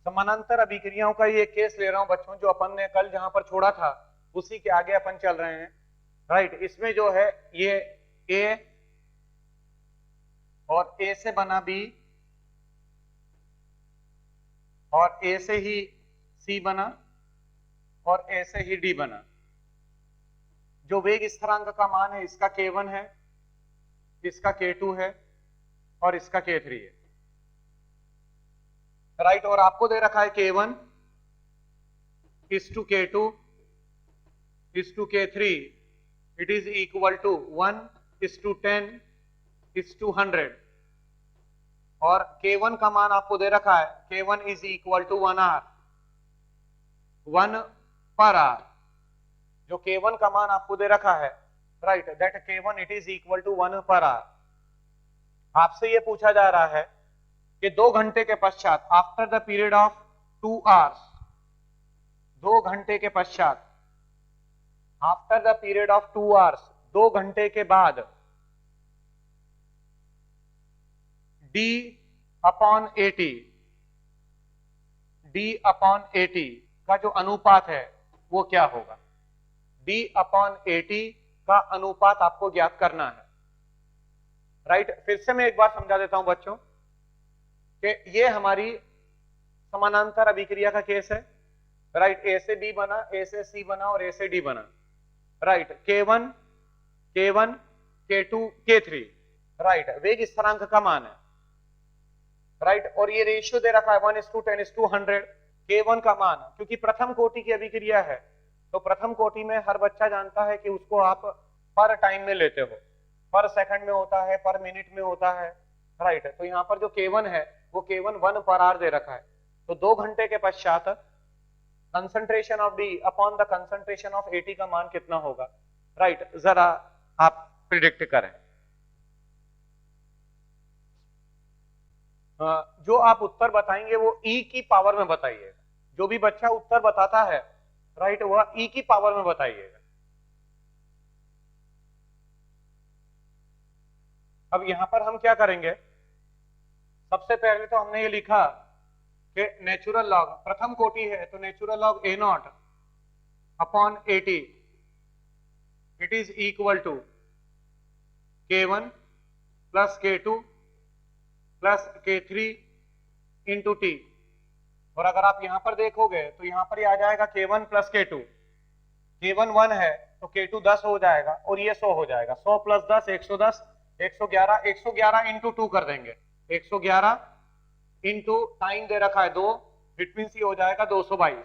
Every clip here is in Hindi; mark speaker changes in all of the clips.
Speaker 1: समानांतर अभिक्रियाओं का ये केस ले रहा हूं बच्चों, जो अपन ने कल जहां पर छोड़ा था उसी के आगे अपन चल रहे हैं। राइट, इसमें जो है ये ए और ए से बना बी और ए से ही सी बना और ए से ही डी बना। जो वेग स्थिरांक का मान है इसका K1 है, इसका K2 है और इसका K3 है। राइट, और आपको दे रखा है K1 is to K2 is to K3 it is equal to 1 is to 10 is to 100 और K1 का मान आपको दे रखा है K1 is equal to 1 per hour। जो K1 का मान आपको दे रखा है, right, that K1 it is equal to 1 per hour। आपसे ये पूछा जा रहा है कि 2 घंटे के पश्चात after the period of 2 hours, 2 घंटे के पश्चात after the period of 2 hours, 2 घंटे के बाद D अपॉन 80 का जो अनुपात है वो क्या होगा। D अपॉन 80 का अनुपात आपको ज्ञात करना है। राइट, फिर से मैं एक बार समझा देता हूं बच्चों कि ये हमारी समानांतर अभिक्रिया का केस है। राइट, ए से बी बना, ए से सी बना और ए से डी बना। Right, K1 K2 K3, right, वेग स्थिरांक का मान है। राइट, और ये रेशियो दे रखा है 1:10:100। K1 का मान, क्योंकि प्रथम कोटि की अभिक्रिया है तो प्रथम कोटि में हर बच्चा जानता है कि उसको आप पर टाइम में लेते हो, पर सेकंड में होता है, पर मिनट में होता है। राइट, तो यहाँ पर जो K1 है वो K1 1 पर आवर दे रखा है। तो 2 घंटे के पश्चात concentration of D upon the concentration of 80 का मान कितना होगा। राइट, जरा आप प्रिडिक्ट करें। जो आप उत्तर बताएंगे वो E की पावर में बताइएगा। जो भी बच्चा उत्तर बताता है, राइट, वह E की पावर में बताइएगा। अब यहां पर हम क्या करेंगे, सबसे पहले तो हमने ये लिखा कि नेचुरल लॉग, प्रथम कोटि है तो natural log A0 upon 80 it is equal to K1 plus K2 plus K3 into T। और अगर आप यहां पर देखोगे तो यहां पर ही आ जाएगा K1 प्लस K2। K1 1 है तो K2 10 हो जाएगा और ये 100 हो जाएगा। 100 प्लस 10 110, 111 इंटू 2 कर देंगे। 111 इंटू टाइम दे रखा है 2, इट मीन्स ये हो जाएगा 222।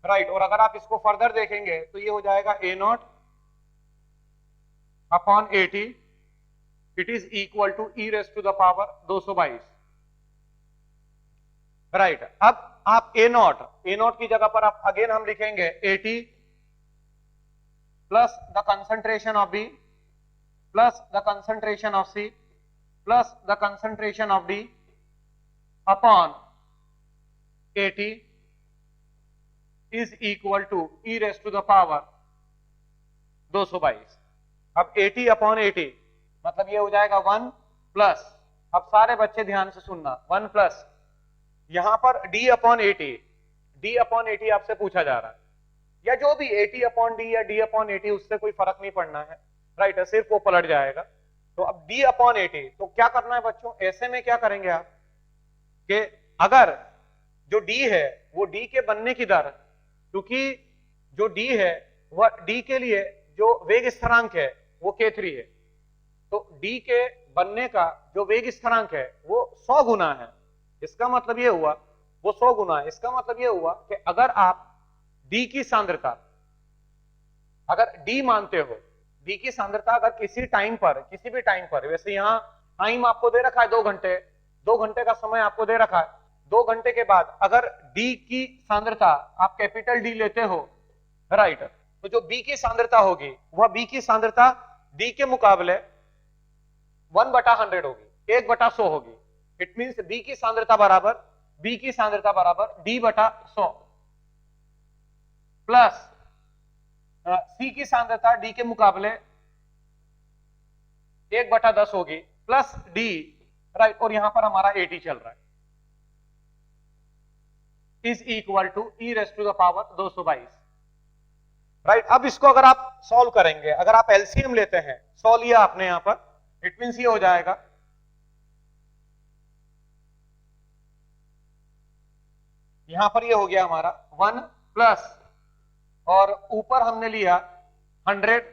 Speaker 1: राइट, और अगर आप इसको फर्दर देखेंगे तो ये हो जाएगा A0 upon 80 it is equal to E raise to the power 222। Right, अब आप A0 की जगह पर आप अगेन हम लिखेंगे 80 plus the concentration of B plus the concentration of C plus the concentration of D upon 80 is equal to E raise to the power 222। अब 80 अपॉन 80 मतलब ये हो जाएगा 1 प्लस, अब सारे बच्चे ध्यान से सुनना, 1 प्लस यहां पर D अपॉन 80 आपसे पूछा जा रहा है, या जो भी 80 अपॉन D या D अपॉन 80 उससे कोई फर्क नहीं पड़ना है। राइट, सिर्फ वो पलट जाएगा। तो अब D अपॉन 80 तो क्या करना है बच्चों, ऐसे में क्या करेंगे आप कि अगर जो D है वो D के बनने की दर, क्योंकि जो D है वह D के लिए जो वेग स्थिरांक है वो K3 है, तो D के बनने का जो वेग स्थिरांक है वो 100 गुना है। इसका मतलब ये हुआ वो 100 गुना है। इसका मतलब ये हुआ कि अगर आप D की सांद्रता, अगर D मानते हो, D की सांद्रता अगर किसी टाइम पर, किसी भी टाइम पर, वैसे यहां टाइम आपको दे रखा है 2 घंटे, 2 घंटे का समय आपको दे रखा है, 2 घंटे के बाद अगर D की सांद्रता आप कैपिटल D लेते हो, राइट, तो जो B की सांद्रता होगी वह B की सांद्रता D के मुकाबले 1/100 होगी, 1/100 होगी। इट मींस B की सांद्रता बराबर D/100 प्लस C की सांद्रता D के मुकाबले 1/10 होगी प्लस D। राइट, और यहां पर हमारा 80 चल रहा है। Is equal to E raise to the power 222। Right, अब इसको अगर आप सॉल्व करेंगे, अगर आप एलसीएम लेते हैं, सॉल्व लिया आपने यहां पर, इट मींस ये हो जाएगा यहां पर ये हो गया हमारा 1 प्लस, और ऊपर हमने लिया 100,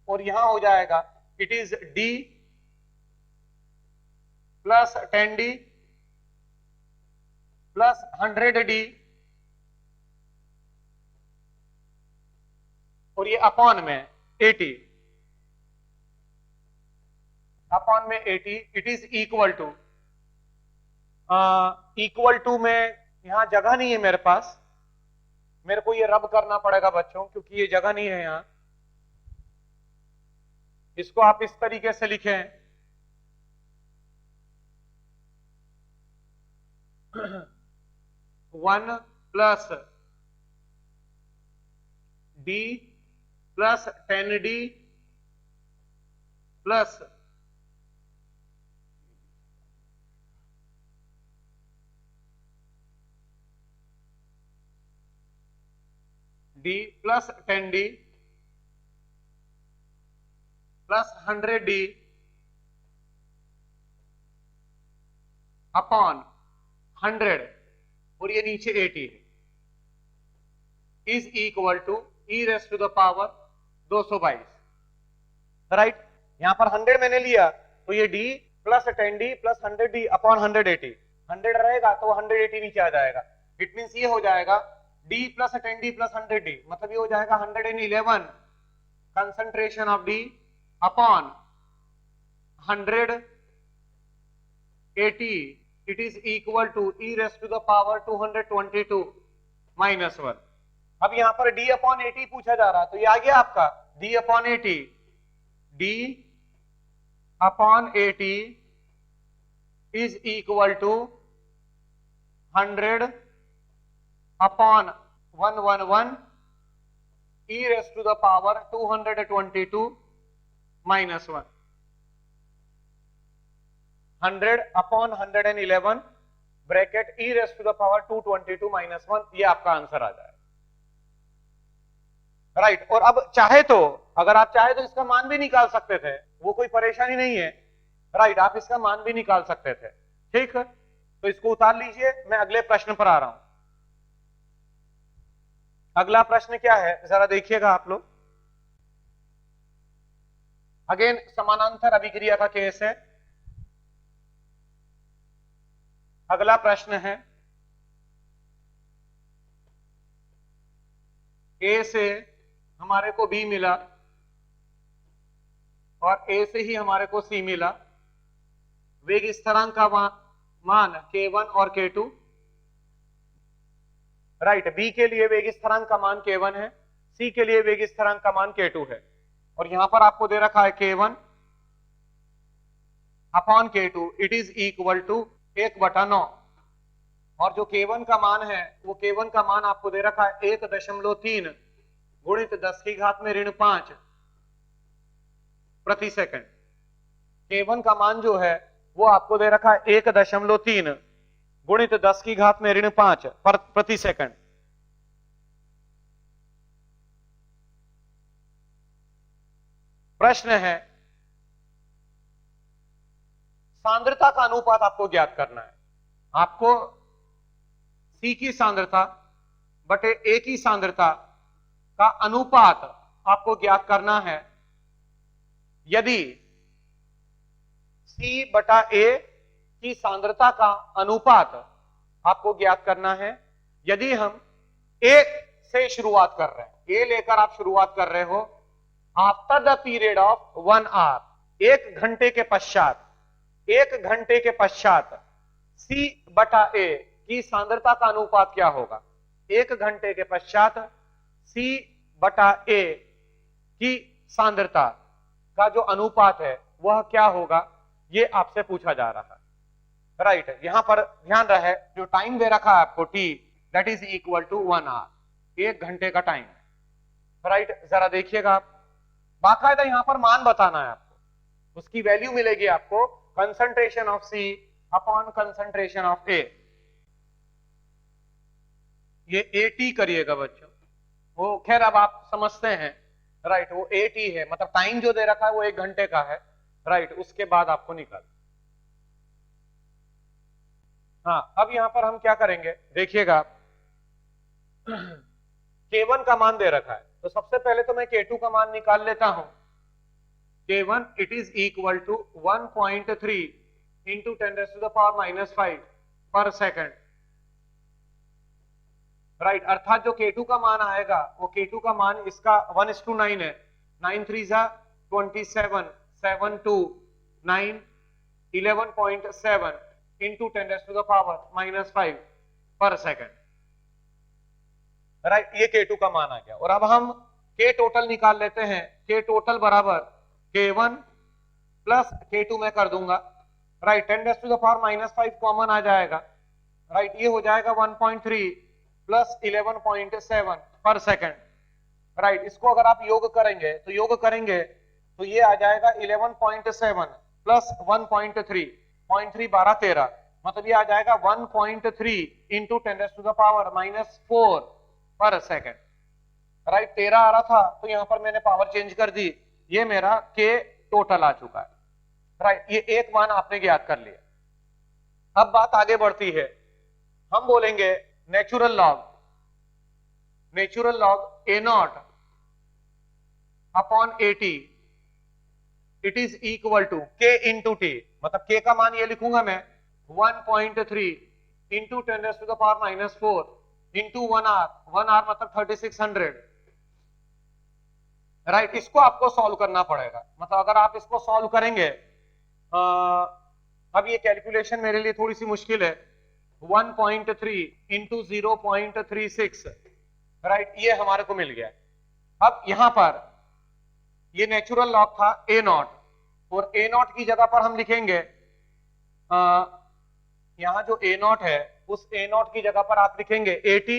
Speaker 1: और यहां हो जाएगा it is d plus 10d plus 100d, और ये अपॉन में 80, अपॉन में 80, इट इज इक्वल टू में यहां जगह नहीं है मेरे पास, मेरे को ये रब करना पड़ेगा बच्चों, क्योंकि ये जगह नहीं है यहां। इसको आप इस तरीके से लिखें 1 plus d plus 10d plus d plus 10d plus 100d upon 100, और ये नीचे 80 is equal to E raise to the power 222। Right, यहां पर 100 मैंने लिया, तो ये d plus 10d plus 100d upon 180, 100 रहेगा तो 180 नीचे आ जाएगा। इट मींस ये हो जाएगा d plus 10d plus 100d, मतलब ये हो जाएगा 111 concentration of d upon 180, it is equal to e raised to the power 222 minus 1। अब यहां पर d अपॉन 80 पूछा जा रहा है, तो ये आ गया आपका d upon 80, d upon 80 is equal to 100 upon 111 e raised to the power 222 minus 1। 100 upon 111 bracket e raise to the power 222 minus 1, ये आपका आंसर आ जाएगा। राइट, और अब चाहे तो, अगर आप चाहे तो इसका मान भी निकाल सकते थे, वो कोई परेशानी नहीं है। राइट, आप इसका मान भी निकाल सकते थे। ठीक है, तो इसको उतार लीजिए, मैं अगले प्रश्न पर आ रहा हूं। अगला प्रश्न क्या है, जरा देखिएगा आप लोग। अगेन समानांतर अभिक्रिया का केस है। अगला प्रश्न है, ए से हमारे को बी मिला और ए से ही हमारे को सी मिला। वेग स्थिरांक का मान K1 और K2। राइट, बी के लिए वेग स्थिरांक का मान K1 है, सी के लिए वेग स्थिरांक का मान K2 है, और यहां पर आपको दे रखा है K1 upon K2, it is equal to 1/9, और जो K1 का मान है, वो K1 का मान आपको दे रखा है 1.3 गुणित 10 की घात में ऋण 5 प्रति सेकंड। K1 का मान जो है वो आपको दे रखा है 1.3 गुणित 10 की घात में ऋण 5 प्रति सेकंड। प्रश्न है, सांद्रता का अनुपात आपको ज्ञात करना है। आपको C की सांद्रता बटे A की सांद्रता का अनुपात आपको ज्ञात करना है। यदि C बटा A की सांद्रता का अनुपात आपको ज्ञात करना है, यदि हम A से शुरुआत कर रहे हैं, A लेकर आप शुरुआत कर रहे हो, after the period of 1 hour, 1 घंटे के पश्चात, 1 घंटे के पश्चात C बटा A की सांद्रता का अनुपात क्या होगा? 1 घंटे के पश्चात C बटा A की सांद्रता का जो अनुपात है वह क्या होगा, ये आपसे पूछा जा रहा है। राइट, यहां पर ध्यान रहे, जो टाइम दे रखा है आपको T, that is equal to 1 hour, 1 घंटे का टाइम है। राइट, जरा देखिएगा आप, बाकायदा यहां पर मान बताना है आपको, उसकी वैल्यू मिलेगी आपको concentration of C upon concentration of A। ये AT करिएगा बच्चों, वो खैर अब आप समझते हैं, राइट, वो AT है, मतलब टाइम जो दे रखा है वो 1 घंटे का है, राइट, उसके बाद आपको निकाल। हाँ, अब यहां पर हम क्या करेंगे देखिएगा, K1 का मान दे रखा है, तो सबसे पहले तो मैं K2 का मान निकाल लेता हूं। K1 it is equal to 1.3 into 10⁻⁻5 पर सेकेंड, राइट, अर्थात जो K2 का मान आएगा वो K2 का मान इसका 1:9 है, 9 3 जा 27, 7 2 9, 11.7 इंटू 10⁻⁻5 पर सेकेंड, राइट, ये K2 का मान आ गया। और अब हम K टोटल निकाल लेते हैं, K टोटल बराबर K1 प्लस K2 में कर दूंगा, राइट, 10⁻⁻5 कॉमन आ जाएगा, राइट, ये हो जाएगा 1.3 प्लस 11.7 पर सेकेंड, राइट, इसको अगर आप योग करेंगे तो ये आ जाएगा 11.7 प्लस 1.3, 0.3 12 13, मतलब ये आ जाएगा 1.3 इंटू 10⁻⁻4 पर सेकेंड, राइट, 13 आ रहा था तो यहां पर मैंने पावर चेंज कर दी, ये मेरा K टोटल आ चुका है, राइट, ये एक मान आपने ज्ञात कर लिया। अब बात आगे बढ़ती है, हम बोलेंगे natural log A0 upon AT it is equal to K into T, मतलब K का मान ये लिखूंगा मैं 1.3 इंटू 10⁻⁻4 इंटू 1 आर मतलब 3600, राइट, इसको आपको सॉल्व करना पड़ेगा, मतलब अगर आप इसको सॉल्व करेंगे, अब ये कैलकुलेशन मेरे लिए थोड़ी सी मुश्किल है, 1.3 इंटू 0.36, राइट, ये हमारे को मिल गया। अब यहां पर ये नेचुरल लॉग था A0, और A0 की जगह पर हम लिखेंगे, यहां जो A0 है उस A0 की जगह पर आप लिखेंगे AT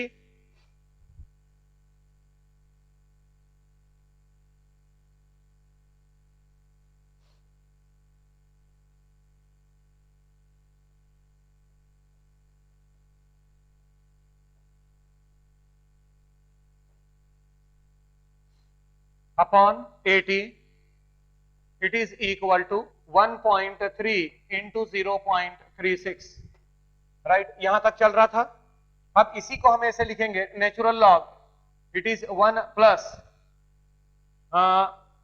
Speaker 1: upon AT it is equal to 1.3 into 0.36, right, यहां तक चल रहा था। अब इसी को हम ऐसे लिखेंगे, natural log it is 1 plus,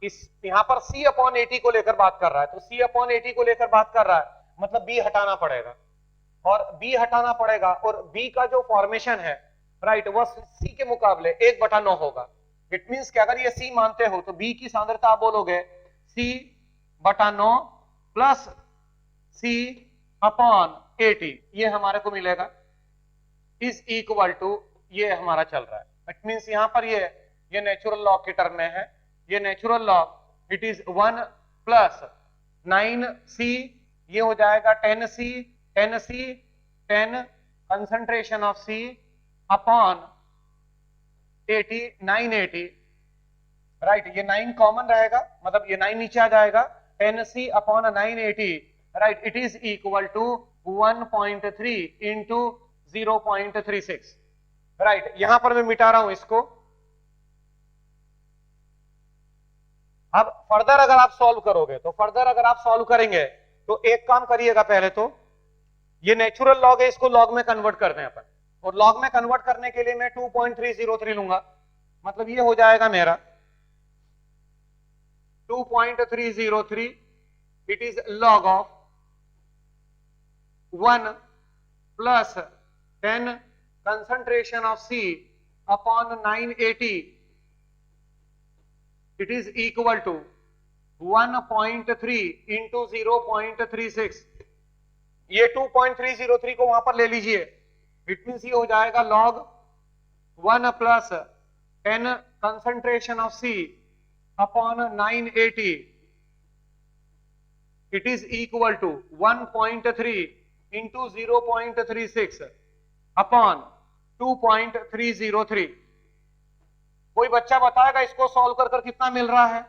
Speaker 1: इस यहां पर C अपॉन AT को लेकर बात कर रहा है, तो C अपॉन AT को लेकर बात कर रहा है, मतलब B हटाना पड़ेगा, और B हटाना पड़ेगा, और B का जो फॉर्मेशन है, राइट, वह C के मुकाबले 1/9 होगा। इट मींस कि अगर ये C मानते हो तो B की सांद्रता आप बोलोगे C/9 plus C upon AT, ये हमारे को मिलेगा, इज इक्वल टू, ये हमारा चल रहा है, इट मींस यहां पर ये नेचुरल लॉग के टर्म में है, ये natural log it is 1 plus 9C, ये हो जाएगा 10C 10 concentration of C upon 80 980, right, ये 9 कॉमन रहेगा, मतलब ये 9 नीचे आ जाएगा, 10C upon 980, right, it is equal to 1.3 into 0.36, right, यहां पर मैं मिटा रहा हूं इसको। अब फर्दर अगर आप सॉल्व करोगे, तो फर्दर अगर आप सॉल्व करेंगे तो एक काम करिएगा, पहले तो ये नेचुरल लॉग है, इसको लॉग में कन्वर्ट कर दें अपन, और लॉग में कन्वर्ट करने के लिए मैं 2.303 लूंगा, मतलब ये हो जाएगा मेरा 2.303, it is log of 1 plus 10 concentration of C upon 980, it is equal to 1.3 into 0.36, ये 2.303 को वहां पर ले लीजिए, इट मींस ये हो जाएगा log 1 plus 10 concentration of C upon 980, it is equal to 1.3 into 0.36 upon 2.303। कोई बच्चा बताएगा इसको सॉल्व कर कितना मिल रहा है?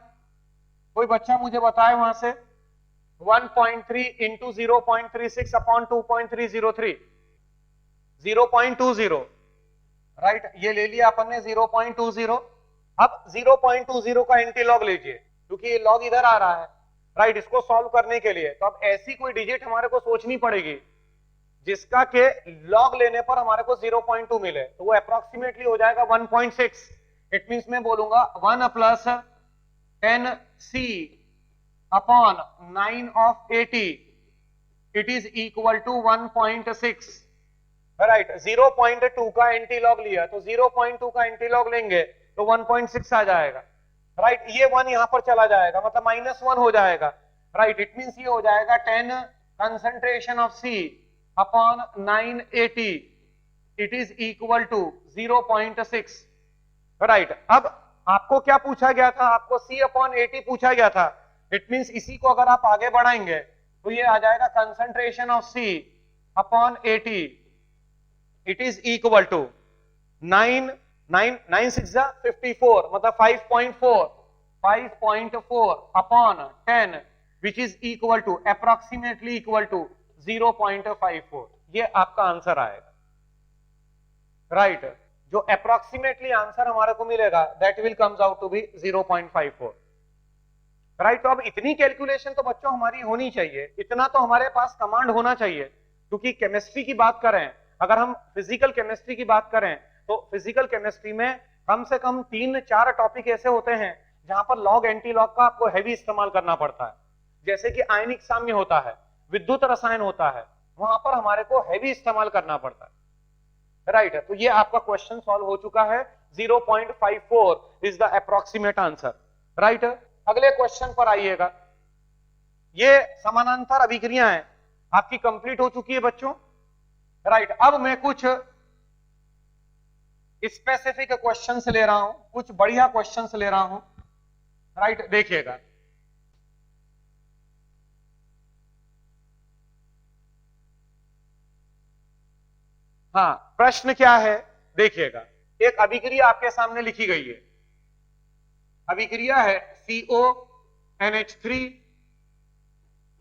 Speaker 1: कोई बच्चा मुझे बताए वहां से। 1.3 इंटू 0.36 अपॉन 2.303, 0.20, राइट, ये ले लिया अपन ने 0.20। अब 0.20 का एंटीलॉग लीजिए क्योंकि ये लॉग इधर आ रहा है, राइट। इसको सॉल्व करने के लिए तो अब ऐसी कोई डिजिट हमारे को सोचनी पड़ेगी जिसका के लॉग लेने पर हमारे को 0.2 मिले, तो वो अप्रोक्सीमेटली हो जाएगा 1.6। इट मींस मैं बोलूंगा 1 plus 10c upon 9 of 80 it is equal to 1.6, right. 0.2 का एंटीलॉग लिया तो 0.2 का एंटीलॉग लेंगे तो 1.6 आ जाएगा, राइट। ये 1 यहां पर चला जाएगा मतलब -1 हो जाएगा, राइट। इट मींस ये हो जाएगा 10 concentration of C upon 980 it is equal to 0.6, right. अब आपको क्या पूछा गया था? आपको C अपॉन 80 पूछा गया था। इट मींस इसी को अगर आप आगे बढ़ाएंगे तो ये आ जाएगा concentration of C upon 80 it is equal to 9 6 54 मतलब 5.4 upon 10 which is equal to approximately equal to 0.54। ये आपका आंसर आएगा, राइट। जो अप्रोक्सीमेटली आंसर हमारे को मिलेगा that will comes out to be 0.54, right. तो अब इतनी कैलकुलेशन तो बच्चों हमारी होनी चाहिए, इतना तो हमारे पास कमांड होना चाहिए, क्योंकि केमिस्ट्री की बात करें, अगर हम फिजिकल केमिस्ट्री की बात करें तो फिजिकल केमिस्ट्री में कम से कम 3-4 टॉपिक ऐसे होते हैं जहां पर लॉग एंटी लॉग का आपको हैवी इस्तेमाल करना पड़ता है। जैसे कि आयनिक साम्य होता है, विद्युत रसायन होता है, वहां पर हमारे को हैवी इस्तेमाल करना पड़ता है, राइट। तो ये आपका क्वेश्चन सॉल्व हो चुका है। 0.54 is the approximate answer, right. अगले क्वेश्चन पर आइएगा। ये समानांतर अभिक्रियाएं हैं आपकी कंप्लीट हो चुकी है बच्चों, राइट। अब मैं कुछ स्पेसिफिक क्वेश्चंस ले रहा हूं, कुछ बढ़िया क्वेश्चंस ले रहा हूं, राइट। देखिएगा, हाँ प्रश्न क्या है देखिएगा। एक अभिक्रिया आपके सामने लिखी गई है, अभिक्रिया है CONH3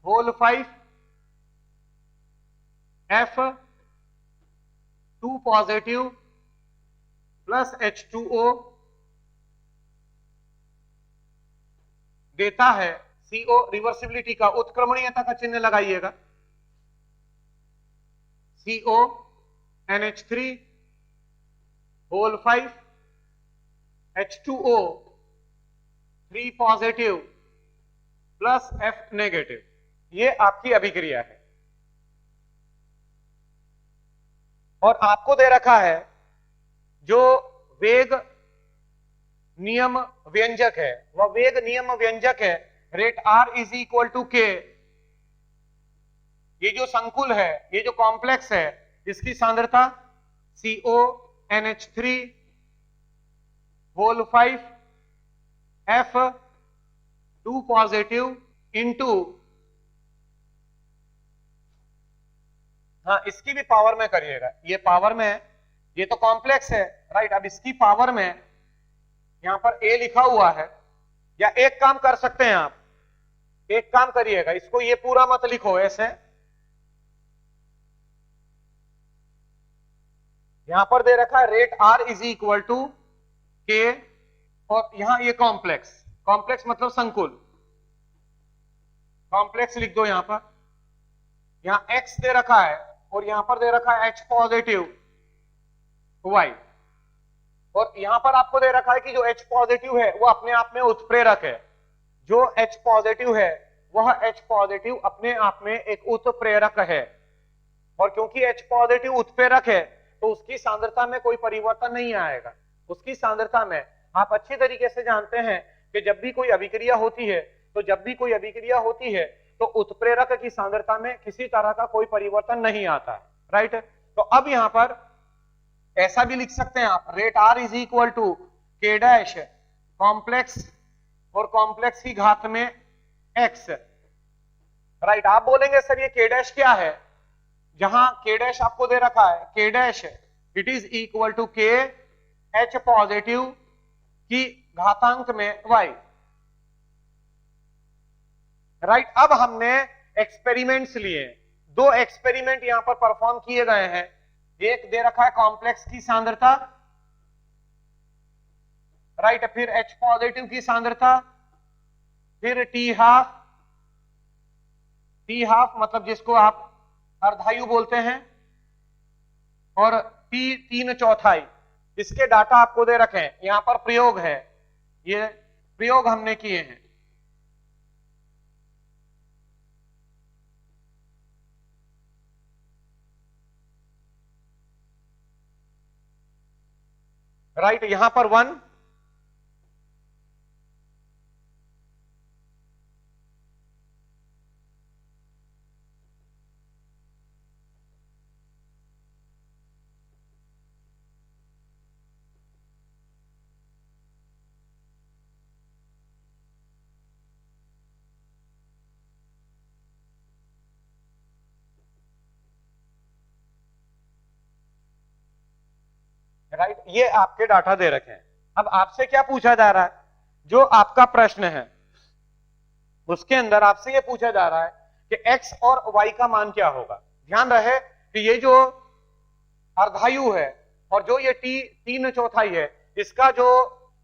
Speaker 1: whole 5 F2 positive plus H2O देता है CO रिवर्सिबिलिटी का, उत्क्रमणीयता का चिन्ह लगाइएगा, CONH3 whole 5 H2O 3 positive plus F negative. ये आपकी अभिक्रिया है और आपको दे रखा है जो वेग नियम व्यंजक है, वह वेग नियम व्यंजक है rate R is equal to K। ये जो संकुल है, ये जो कॉम्प्लेक्स है, इसकी सांद्रता CONH3 whole 5 F2 positive into, हाँ इसकी भी पावर में करिएगा, ये पावर में है, ये तो कॉम्प्लेक्स है, राइट। अब इसकी पावर में यहां पर A लिखा हुआ है, या एक काम कर सकते हैं आप, एक काम करिएगा, इसको ये पूरा मत लिखो ऐसे, यहां पर दे रखा है rate R is equal to K और यहां ये कॉम्प्लेक्स, कॉम्प्लेक्स मतलब संकुल, कॉम्प्लेक्स लिख दो यहां पर। यहां X दे रखा है और यहां पर दे रखा है H पॉजिटिव Y, और यहां पर आपको दे रखा है कि जो H पॉजिटिव है वो अपने आप में उत्प्रेरक है, जो H पॉजिटिव है वह H पॉजिटिव अपने आप में एक उत्प्रेरक है, और क्योंकि H पॉजिटिव उत्प्रेरक है तो उसकी सांद्रता में कोई परिवर्तन नहीं आएगा। उसकी सांद्रता में आप अच्छी तरीके से जानते हैं कि जब भी कोई अभिक्रिया होती है तो उत्प्रेरक की सांद्रता में किसी तरह का कोई परिवर्तन नहीं आता है, राइट। तो अब यहां पर ऐसा भी लिख सकते हैं आप, rate R is equal to K dash complex और कॉम्प्लेक्स की घात में X, राइट। आप बोलेंगे सर ये K डैश क्या है, जहां K डैश आपको दे रखा है K dash it is equal to K H positive की घातांक में Y, राइट। अब हमने एक्सपेरिमेंट्स लिए, 2 एक्सपेरिमेंट यहां पर परफॉर्म किए गए हैं। एक दे रखा है कॉम्प्लेक्स की सांद्रता राइट, फिर H पॉजिटिव की सांद्रता, फिर T हाफ, T हाफ मतलब जिसको आप अर्धायु बोलते हैं, और T 3/4। इसके डाटा आपको दे रखे हैं, यहां पर प्रयोग है, ये प्रयोग हमने किए हैं। राइट, यहां पर 1, राइट, ये आपके डाटा दे रखे हैं। अब आपसे क्या पूछा जा रहा है, जो आपका प्रश्न है उसके अंदर आपसे ये पूछा जा रहा है कि x और y का मान क्या होगा। ध्यान रहे कि ये जो अर्धायु है और जो ये T 3/4 है, इसका जो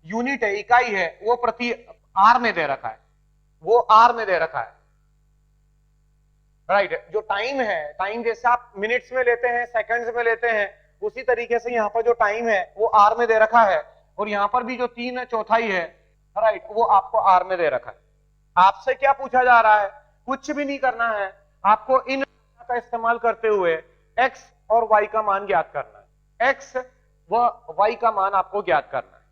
Speaker 1: यूनिट है, इकाई है, वो प्रति r में दे रखा है, वो r में दे रखा है। राइट, जो टाइम है, टाइम जैसे आप मिनट्स में लेते हैं, सेकंड्स में लेते हैं, उसी तरीके से यहाँ पर जो टाइम है वो आर में दे रखा है, और यहाँ पर भी जो 3/4 है, राइट, वो आपको आर में दे रखा है। आपसे क्या पूछा जा रहा है, कुछ भी नहीं करना है, आपको इन का इस्तेमाल करते हुए x और y का मान ज्ञात करना है, x व y का मान आपको ज्ञात करना है।